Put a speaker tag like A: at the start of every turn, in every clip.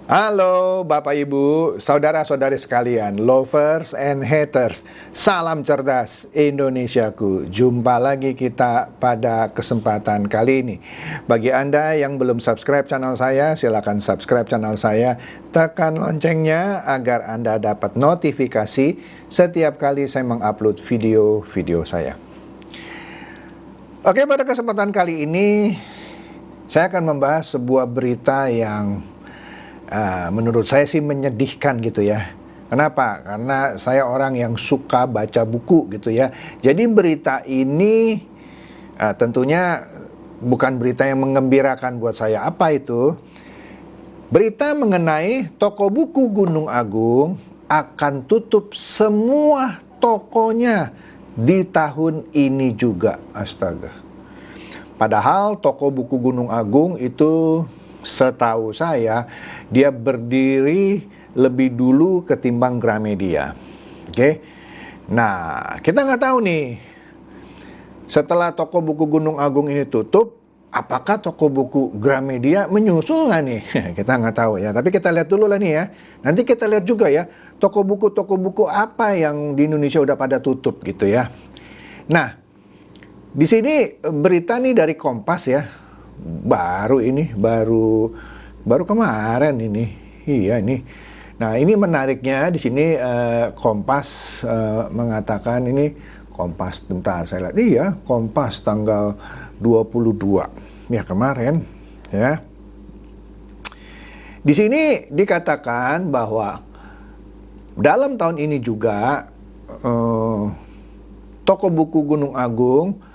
A: Halo Bapak Ibu, saudara-saudari sekalian, lovers and haters. Salam cerdas Indonesiaku. Jumpa lagi kita pada kesempatan kali ini. Bagi Anda yang belum subscribe channel saya, silakan subscribe channel saya. Tekan loncengnya agar Anda dapat notifikasi setiap kali saya mengupload video-video saya. Oke, pada kesempatan kali ini saya akan membahas sebuah berita yang menurut saya sih menyedihkan gitu ya. Kenapa? Karena saya orang yang suka baca buku gitu ya. Jadi berita ini tentunya bukan berita yang menggembirakan buat saya. Apa itu? Berita mengenai toko buku Gunung Agung akan tutup semua tokonya di tahun ini juga. Astaga. Padahal toko buku Gunung Agung itu setahu saya dia berdiri lebih dulu ketimbang Gramedia. Oke. Nah, kita nggak tahu nih, setelah toko buku Gunung Agung ini tutup, apakah toko buku Gramedia menyusul nggak nih? Kita nggak tahu ya, tapi kita lihat dulu lah nih ya. Nanti kita lihat juga ya, toko buku apa yang di Indonesia udah pada tutup gitu ya. Nah, di sini berita nih dari Kompas ya. Baru kemarin ini. Iya nih. Nah, ini menariknya di sini Kompas mengatakan ini Kompas, bentar saya lihat. Iya, Kompas tanggal 22 ya kemarin ya. Di sini dikatakan bahwa dalam tahun ini juga toko buku Gunung Agung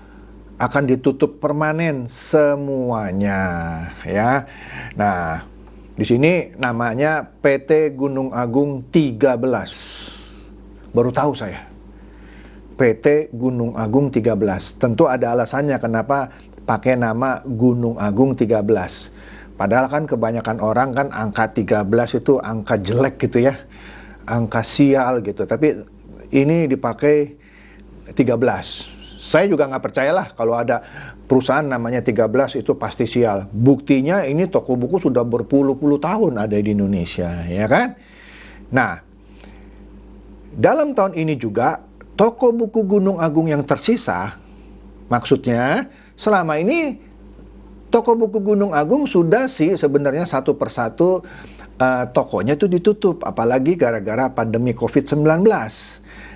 A: akan ditutup permanen semuanya ya. Nah, di sini namanya PT Gunung Agung 13. Baru tahu saya. PT Gunung Agung 13. Tentu ada alasannya kenapa pakai nama Gunung Agung 13. Padahal kan kebanyakan orang kan angka 13 itu angka jelek gitu ya. Angka sial gitu. Tapi ini dipakai 13. Saya juga nggak percayalah kalau ada perusahaan namanya 13 itu pasti sial. Buktinya ini toko buku sudah berpuluh-puluh tahun ada di Indonesia, ya kan? Nah, dalam tahun ini juga toko buku Gunung Agung yang tersisa, maksudnya selama ini toko buku Gunung Agung sudah sih sebenarnya satu persatu tokonya itu ditutup, apalagi gara-gara pandemi COVID-19.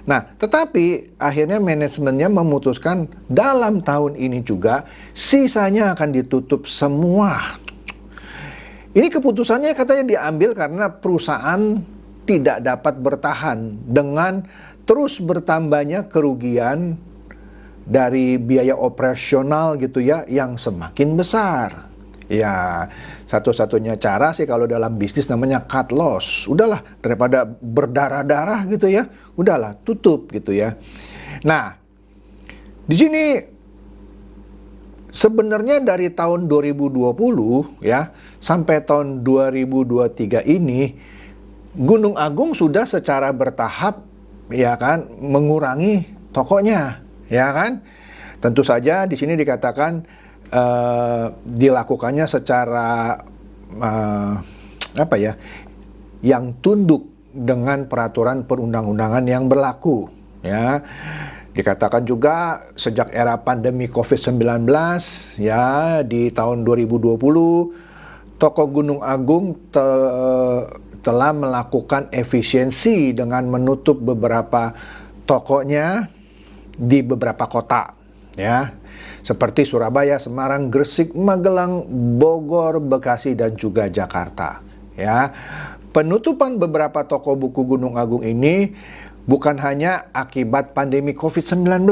A: Nah, tetapi akhirnya manajemennya memutuskan dalam tahun ini juga sisanya akan ditutup semua. Ini keputusannya katanya diambil karena perusahaan tidak dapat bertahan dengan terus bertambahnya kerugian dari biaya operasional gitu ya yang semakin besar. Ya, satu-satunya cara sih kalau dalam bisnis namanya cut loss. Udahlah, daripada berdarah-darah gitu ya. Udahlah, tutup gitu ya. Nah, di sini sebenarnya dari tahun 2020 ya sampai tahun 2023 ini Gunung Agung sudah secara bertahap ya kan mengurangi tokonya, ya kan? Tentu saja di sini dikatakan dilakukannya secara yang tunduk dengan peraturan perundang-undangan yang berlaku ya. Dikatakan juga sejak era pandemi COVID-19 ya di tahun 2020 toko Gunung Agung telah melakukan efisiensi dengan menutup beberapa tokonya di beberapa kota ya, seperti Surabaya, Semarang, Gresik, Magelang, Bogor, Bekasi, dan juga Jakarta. Ya, penutupan beberapa toko buku Gunung Agung ini bukan hanya akibat pandemi COVID-19,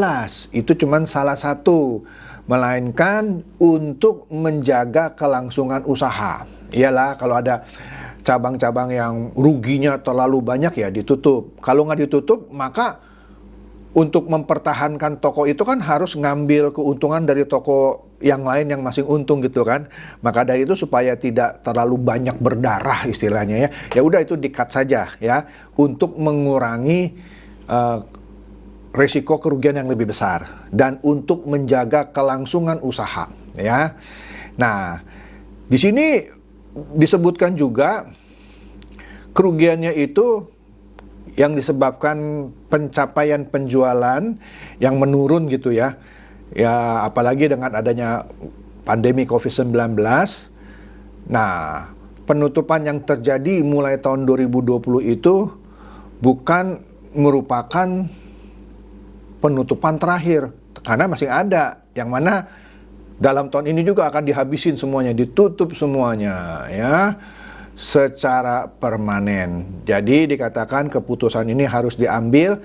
A: itu cuma salah satu, melainkan untuk menjaga kelangsungan usaha. Iyalah, kalau ada cabang-cabang yang ruginya terlalu banyak ya ditutup. Kalau nggak ditutup, maka untuk mempertahankan toko itu kan harus ngambil keuntungan dari toko yang lain yang masih untung gitu kan. Maka dari itu supaya tidak terlalu banyak berdarah istilahnya ya. Ya udah itu di-cut saja ya untuk mengurangi risiko kerugian yang lebih besar dan untuk menjaga kelangsungan usaha ya. Nah, di sini disebutkan juga kerugiannya itu yang disebabkan pencapaian penjualan yang menurun gitu ya. Ya, apalagi dengan adanya pandemi COVID-19. Nah, penutupan yang terjadi mulai tahun 2020 itu bukan merupakan penutupan terakhir, karena masih ada yang mana dalam tahun ini juga akan dihabisin semuanya, ditutup semuanya ya, secara permanen. Jadi dikatakan keputusan ini harus diambil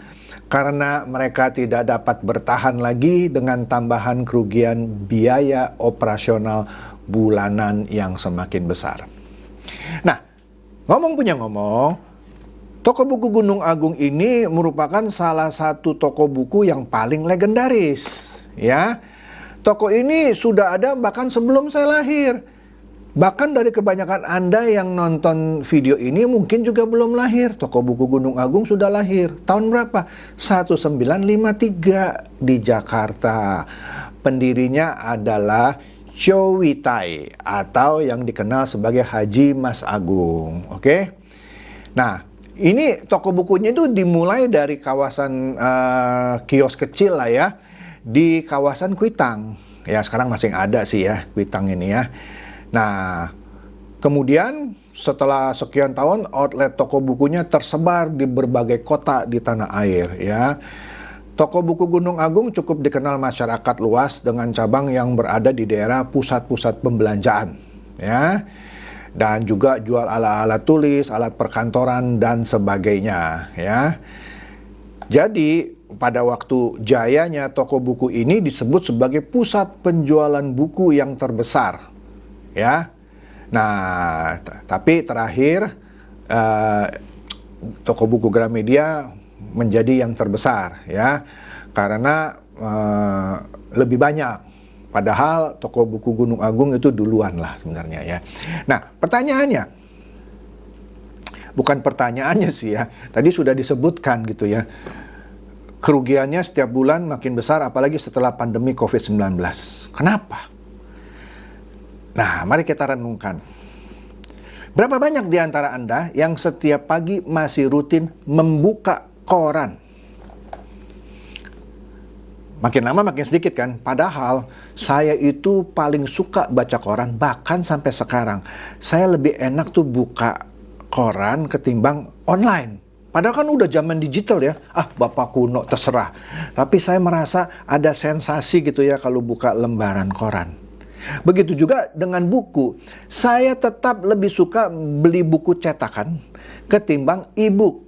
A: karena mereka tidak dapat bertahan lagi dengan tambahan kerugian biaya operasional bulanan yang semakin besar. Nah, ngomong punya ngomong, toko buku Gunung Agung ini merupakan salah satu toko buku yang paling legendaris, ya. Toko ini sudah ada bahkan sebelum saya lahir. Bahkan dari kebanyakan Anda yang nonton video ini mungkin juga belum lahir. Toko buku Gunung Agung sudah lahir. Tahun berapa? 1953 di Jakarta. Pendirinya adalah Chow Witai atau yang dikenal sebagai Haji Mas Agung. Oke? Nah, ini toko bukunya itu dimulai dari kawasan kios kecil lah ya, di kawasan Kuitang. Ya, sekarang masih ada sih ya Kuitang ini ya. Nah, kemudian setelah sekian tahun outlet toko bukunya tersebar di berbagai kota di tanah air ya. Toko buku Gunung Agung cukup dikenal masyarakat luas dengan cabang yang berada di daerah pusat-pusat pembelanjaan ya. Dan juga jual alat-alat tulis, alat perkantoran dan sebagainya ya. Jadi pada waktu jayanya toko buku ini disebut sebagai pusat penjualan buku yang terbesar. Ya, nah tapi terakhir toko buku Gramedia menjadi yang terbesar ya, karena lebih banyak. Padahal toko buku Gunung Agung itu duluan lah sebenarnya ya. Nah pertanyaannya, bukan pertanyaannya sih ya, tadi sudah disebutkan gitu ya. Kerugiannya setiap bulan makin besar, apalagi setelah pandemi COVID-19. Kenapa? Nah, mari kita renungkan. Berapa banyak di antara Anda yang setiap pagi masih rutin membuka koran? Makin lama makin sedikit kan? Padahal saya itu paling suka baca koran, bahkan sampai sekarang. Saya lebih enak tuh buka koran ketimbang online. Padahal kan udah zaman digital ya. Ah, bapak kuno, terserah. Tapi saya merasa ada sensasi gitu ya kalau buka lembaran koran. Begitu juga dengan buku. Saya tetap lebih suka beli buku cetakan ketimbang e-book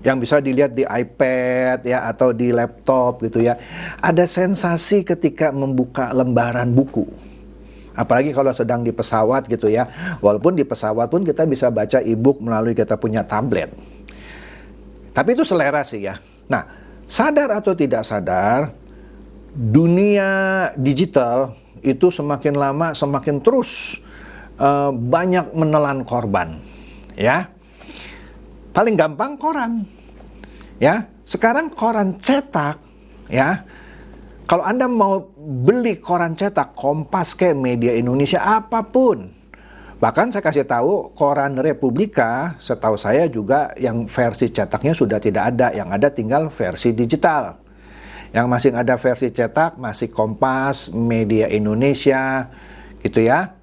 A: yang bisa dilihat di iPad ya atau di laptop gitu ya. Ada sensasi ketika membuka lembaran buku. Apalagi kalau sedang di pesawat gitu ya. Walaupun di pesawat pun kita bisa baca e-book melalui kita punya tablet. Tapi itu selera sih ya. Nah, sadar atau tidak sadar, dunia digital itu semakin lama semakin terus banyak menelan korban ya. Paling gampang koran ya. Sekarang koran cetak ya, kalau Anda mau beli koran cetak Kompas kayak Media Indonesia apapun, bahkan saya kasih tahu koran Republika, setahu saya juga yang versi cetaknya sudah tidak ada, yang ada tinggal versi digital. Yang masih ada versi cetak masih Kompas, Media Indonesia gitu ya.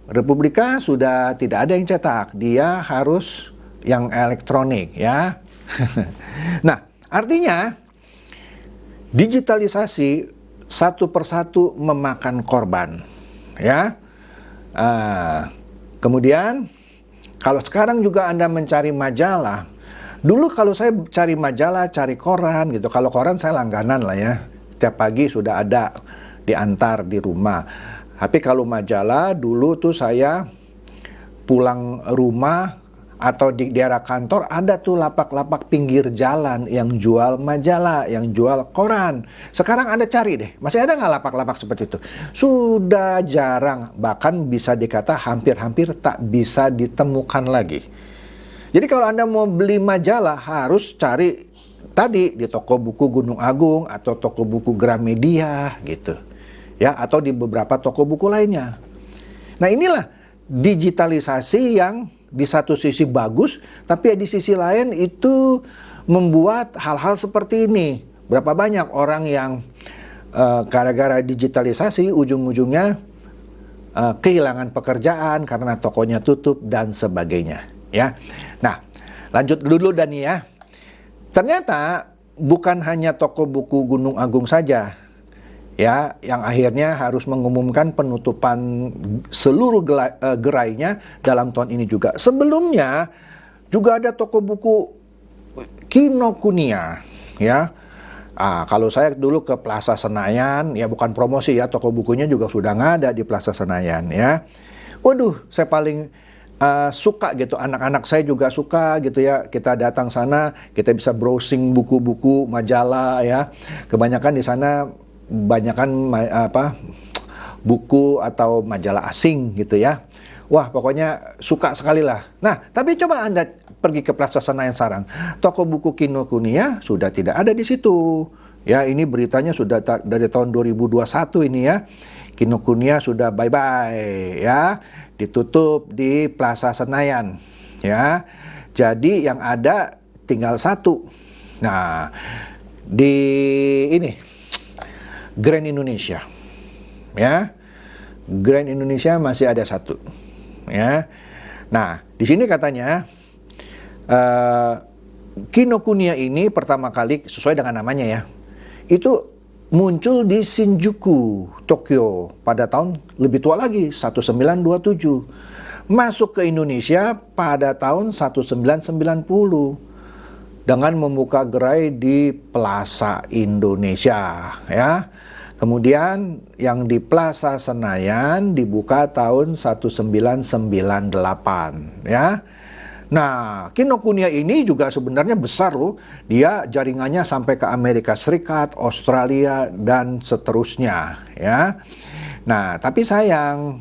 A: Republika sudah tidak ada yang cetak, dia harus yang elektronik ya. Nah, artinya digitalisasi satu persatu memakan korban ya. Kemudian kalau sekarang juga Anda mencari majalah. Dulu kalau saya cari majalah, cari koran gitu. Kalau koran saya langganan lah ya. Tiap pagi sudah ada diantar di rumah. Tapi kalau majalah dulu tuh saya pulang rumah atau di daerah kantor ada tuh lapak-lapak pinggir jalan yang jual majalah, yang jual koran. Sekarang Anda cari deh, masih ada nggak lapak-lapak seperti itu? Sudah jarang, bahkan bisa dikata hampir-hampir tak bisa ditemukan lagi. Jadi kalau Anda mau beli majalah harus cari tadi di toko buku Gunung Agung atau toko buku Gramedia gitu. Ya, atau di beberapa toko buku lainnya. Nah, inilah digitalisasi yang di satu sisi bagus, tapi di sisi lain itu membuat hal-hal seperti ini. Berapa banyak orang yang gara-gara digitalisasi ujung-ujungnya kehilangan pekerjaan karena tokonya tutup dan sebagainya, ya. Nah, lanjut dulu Dani ya. Ternyata bukan hanya toko buku Gunung Agung saja, ya, yang akhirnya harus mengumumkan penutupan seluruh gerainya dalam tahun ini juga. Sebelumnya juga ada toko buku Kinokuniya, ya. Kalau saya dulu ke Plaza Senayan, ya bukan promosi ya, toko bukunya juga sudah nggak ada di Plaza Senayan, ya. Waduh, saya paling suka gitu, anak-anak saya juga suka gitu ya, kita datang sana, kita bisa browsing buku-buku, majalah ya, kebanyakan di sana buku atau majalah asing gitu ya. Wah, pokoknya suka sekali lah. Nah, tapi coba Anda pergi ke Plaza Senayan sekarang, toko buku Kinokuniya sudah tidak ada di situ. Ya, ini beritanya sudah dari tahun 2021 ini ya. Kinokuniya sudah bye-bye ya, ditutup di Plaza Senayan ya. Jadi yang ada tinggal satu. Nah, di ini Grand Indonesia ya. Grand Indonesia masih ada satu ya. Nah, di sini katanya Kinokuniya ini pertama kali sesuai dengan namanya ya, itu muncul di Shinjuku, Tokyo pada tahun lebih tua lagi, 1927. Masuk ke Indonesia pada tahun 1990 dengan membuka gerai di Plaza Indonesia ya. Kemudian yang di Plaza Senayan dibuka tahun 1998 ya. Nah, Kinokuniya ini juga sebenarnya besar loh. Dia jaringannya sampai ke Amerika Serikat, Australia, dan seterusnya ya. Nah, tapi sayang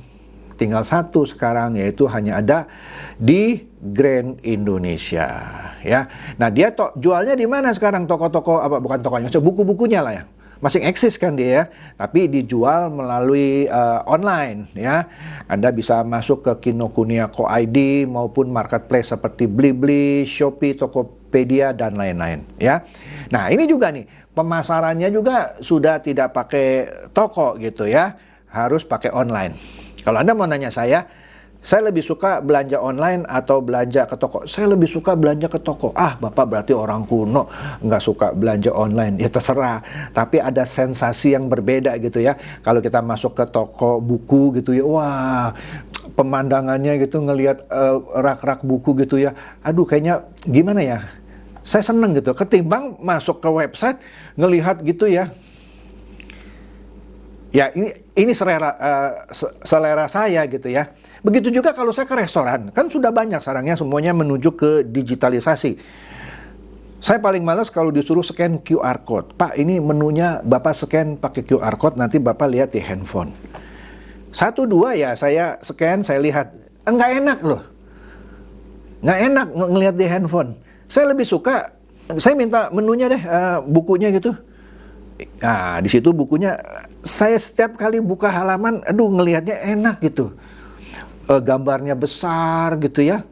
A: tinggal satu sekarang, yaitu hanya ada di Grand Indonesia ya. Nah, dia jualnya di mana sekarang, toko-toko bukan tokonya, buku-bukunya lah ya. Masih eksis kan dia ya, tapi dijual melalui online ya. Anda bisa masuk ke Kinokuniya.co.id maupun marketplace seperti Blibli, Shopee, Tokopedia, dan lain-lain ya. Nah, ini juga nih, pemasarannya juga sudah tidak pakai toko gitu ya, harus pakai online. Kalau Anda mau nanya saya lebih suka belanja online atau belanja ke toko? Saya lebih suka belanja ke toko. Bapak berarti orang kuno, nggak suka belanja online. Ya terserah, tapi ada sensasi yang berbeda gitu ya. Kalau kita masuk ke toko buku gitu ya, wah, pemandangannya gitu, ngelihat rak-rak buku gitu ya. Aduh, kayaknya gimana ya? Saya seneng gitu, ketimbang masuk ke website, ngelihat gitu ya. Ya, ini selera saya gitu ya. Begitu juga kalau saya ke restoran, kan sudah banyak sekarangnya semuanya menuju ke digitalisasi. Saya paling males kalau disuruh scan QR code. Pak, ini menunya Bapak scan pakai QR code, nanti Bapak lihat di handphone. 1, 2 ya saya scan, saya lihat. Nggak enak loh. Nggak enak ngelihat di handphone. Saya lebih suka, saya minta menunya deh, bukunya gitu. Nah, di situ bukunya, saya setiap kali buka halaman, aduh ngelihatnya enak gitu. Gambarnya besar gitu ya.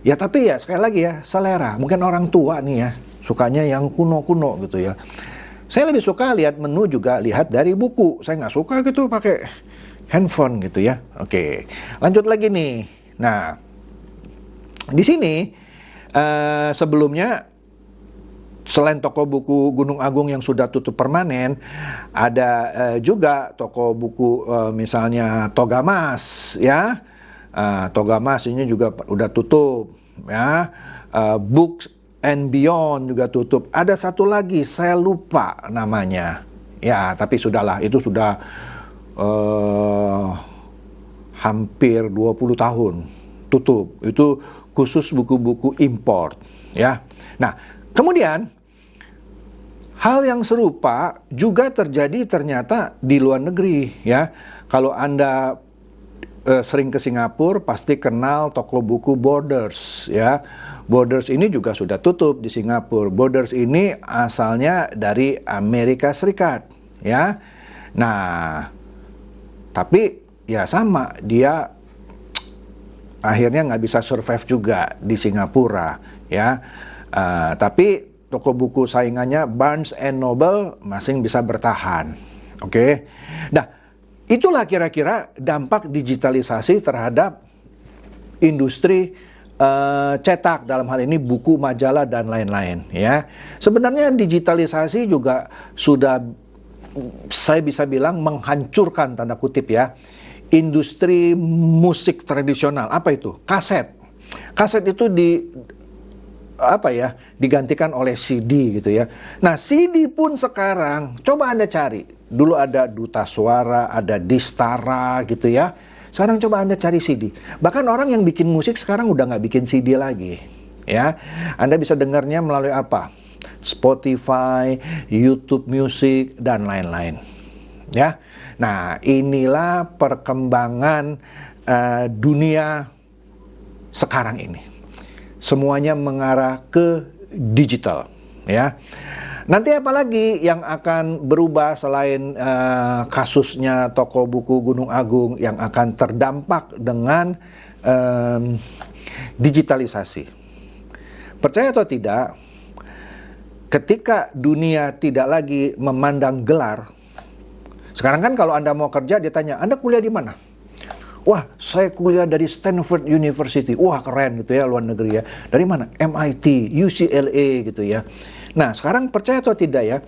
A: Ya tapi ya sekali lagi ya, selera. Mungkin orang tua nih ya, sukanya yang kuno-kuno gitu ya. Saya lebih suka lihat menu juga lihat dari buku. Saya nggak suka gitu pakai handphone gitu ya. Oke, lanjut lagi nih. Nah, di sini sebelumnya selain toko buku Gunung Agung yang sudah tutup permanen, ada juga toko buku misalnya Togamas ya. Togamas ini juga udah tutup ya. Books and Beyond juga tutup. Ada satu lagi saya lupa namanya. Ya, tapi sudahlah, itu sudah hampir 20 tahun tutup. Itu khusus buku-buku import ya. Nah, kemudian hal yang serupa juga terjadi ternyata di luar negeri ya. Kalau Anda sering ke Singapura pasti kenal toko buku Borders ya. Borders ini juga sudah tutup di Singapura. Borders ini asalnya dari Amerika Serikat ya. Nah, tapi ya sama, dia akhirnya nggak bisa survive juga di Singapura, ya. Tapi toko buku saingannya Barnes and Noble masih bisa bertahan. Oke. Nah, itulah kira-kira dampak digitalisasi terhadap industri cetak, dalam hal ini buku, majalah, dan lain-lain, ya. Sebenarnya digitalisasi juga sudah, saya bisa bilang, menghancurkan, tanda kutip ya, industri musik tradisional. Apa itu? Kaset. Kaset itu digantikan oleh CD gitu ya. Nah, CD pun sekarang, coba Anda cari. Dulu ada Duta Suara, ada Distara gitu ya. Sekarang coba Anda cari CD. Bahkan orang yang bikin musik sekarang udah nggak bikin CD lagi. Ya, Anda bisa dengarnya melalui apa? Spotify, YouTube Music, dan lain-lain. Ya, nah inilah perkembangan dunia sekarang ini. Semuanya mengarah ke digital, ya. Nanti apalagi yang akan berubah selain kasusnya toko buku Gunung Agung yang akan terdampak dengan digitalisasi? Percaya atau tidak, ketika dunia tidak lagi memandang gelar, sekarang kan kalau Anda mau kerja ditanya, Anda kuliah di mana? Wah, saya kuliah dari Stanford University. Wah, keren gitu ya, luar negeri ya. Dari mana? MIT, UCLA gitu ya. Nah, sekarang percaya atau tidak ya,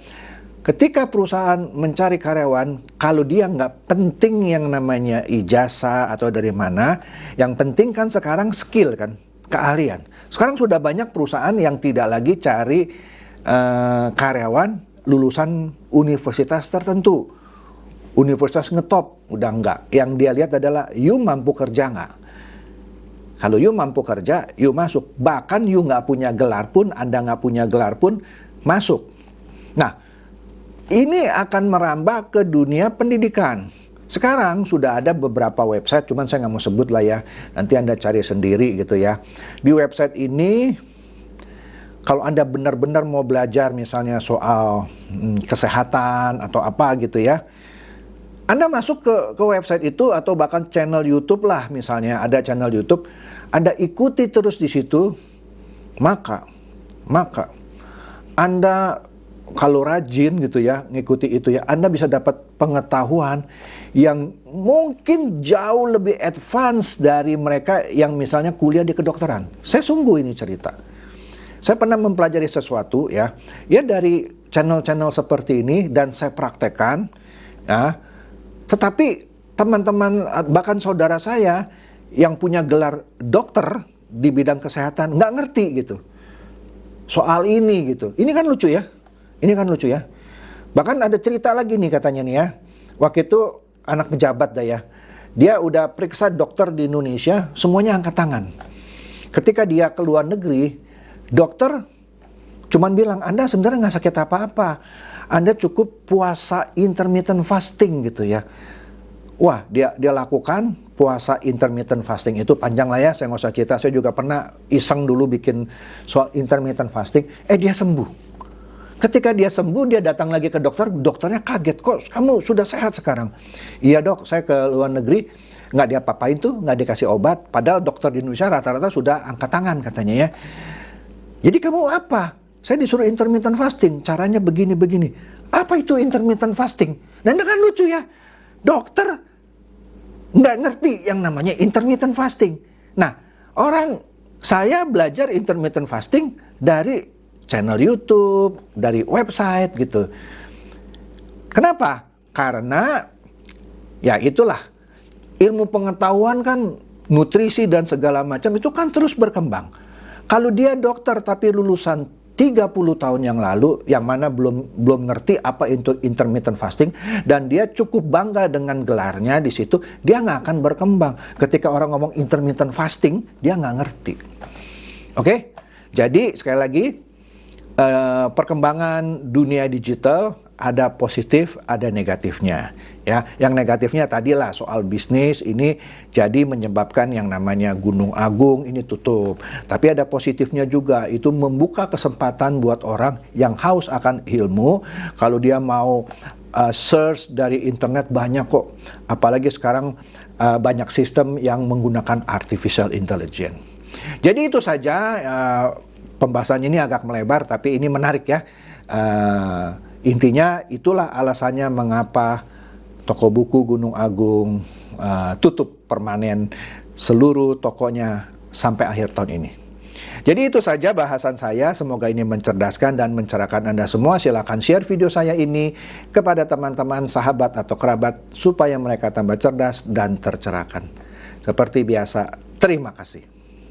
A: ketika perusahaan mencari karyawan, kalau dia nggak penting yang namanya ijazah atau dari mana, yang penting kan sekarang skill kan, keahlian. Sekarang sudah banyak perusahaan yang tidak lagi cari karyawan lulusan universitas tertentu. Universitas ngetop, udah enggak. Yang dia lihat adalah, you mampu kerja nggak? Kalau you mampu kerja, you masuk. Bahkan you nggak punya gelar pun, Anda nggak punya gelar pun, masuk. Nah, ini akan merambah ke dunia pendidikan. Sekarang sudah ada beberapa website, cuman saya nggak mau sebut lah ya. Nanti Anda cari sendiri gitu ya. Di website ini, kalau Anda benar-benar mau belajar misalnya soal kesehatan atau apa gitu ya, Anda masuk ke website itu atau bahkan channel YouTube lah, misalnya ada channel YouTube, Anda ikuti terus di situ, maka Anda kalau rajin gitu ya, ngikuti itu ya, Anda bisa dapat pengetahuan yang mungkin jauh lebih advance dari mereka yang misalnya kuliah di kedokteran. Saya sungguh ini cerita. Saya pernah mempelajari sesuatu ya dari channel-channel seperti ini dan saya praktekkan, ya. Tetapi teman-teman, bahkan saudara saya yang punya gelar dokter di bidang kesehatan nggak ngerti gitu soal ini gitu. Ini kan lucu ya. Bahkan ada cerita lagi nih katanya nih ya. Waktu itu anak pejabat dah ya. Dia udah periksa dokter di Indonesia, semuanya angkat tangan. Ketika dia ke luar negeri, dokter cuman bilang, Anda sebenarnya nggak sakit apa-apa. Anda cukup puasa intermittent fasting gitu ya. Wah, dia lakukan puasa intermittent fasting itu panjang lah ya, saya nggak usah cerita. Saya juga pernah iseng dulu bikin soal intermittent fasting. Dia sembuh. Ketika dia sembuh, dia datang lagi ke dokter. Dokternya kaget, kok kamu sudah sehat sekarang? Iya dok, saya ke luar negeri nggak diapa-apain tuh, nggak dikasih obat. Padahal dokter di Indonesia rata-rata sudah angkat tangan katanya ya. Jadi kamu apa? Saya disuruh intermittent fasting, caranya begini-begini. Apa itu intermittent fasting? Nah, ini kan lucu ya. Dokter nggak ngerti yang namanya intermittent fasting. Nah, saya belajar intermittent fasting dari channel YouTube, dari website gitu. Kenapa? Karena ya itulah, ilmu pengetahuan kan, nutrisi dan segala macam itu kan terus berkembang. Kalau dia dokter tapi lulusan 30 tahun yang lalu, yang mana belum ngerti apa itu intermittent fasting, dan dia cukup bangga dengan gelarnya di situ, dia nggak akan berkembang. Ketika orang ngomong intermittent fasting, dia nggak ngerti. Oke? Jadi sekali lagi, perkembangan dunia digital ada positif, ada negatifnya. Ya, yang negatifnya tadilah soal bisnis ini jadi menyebabkan yang namanya Gunung Agung ini tutup. Tapi ada positifnya juga, itu membuka kesempatan buat orang yang haus akan ilmu. Kalau dia mau search dari internet banyak kok. Apalagi sekarang banyak sistem yang menggunakan artificial intelligence. Jadi itu saja, pembahasan ini agak melebar tapi ini menarik ya. Intinya itulah alasannya mengapa toko buku Gunung Agung tutup permanen seluruh tokonya sampai akhir tahun ini. Jadi itu saja bahasan saya, semoga ini mencerdaskan dan mencerahkan Anda semua. Silakan share video saya ini kepada teman-teman, sahabat atau kerabat supaya mereka tambah cerdas dan tercerahkan. Seperti biasa, terima kasih.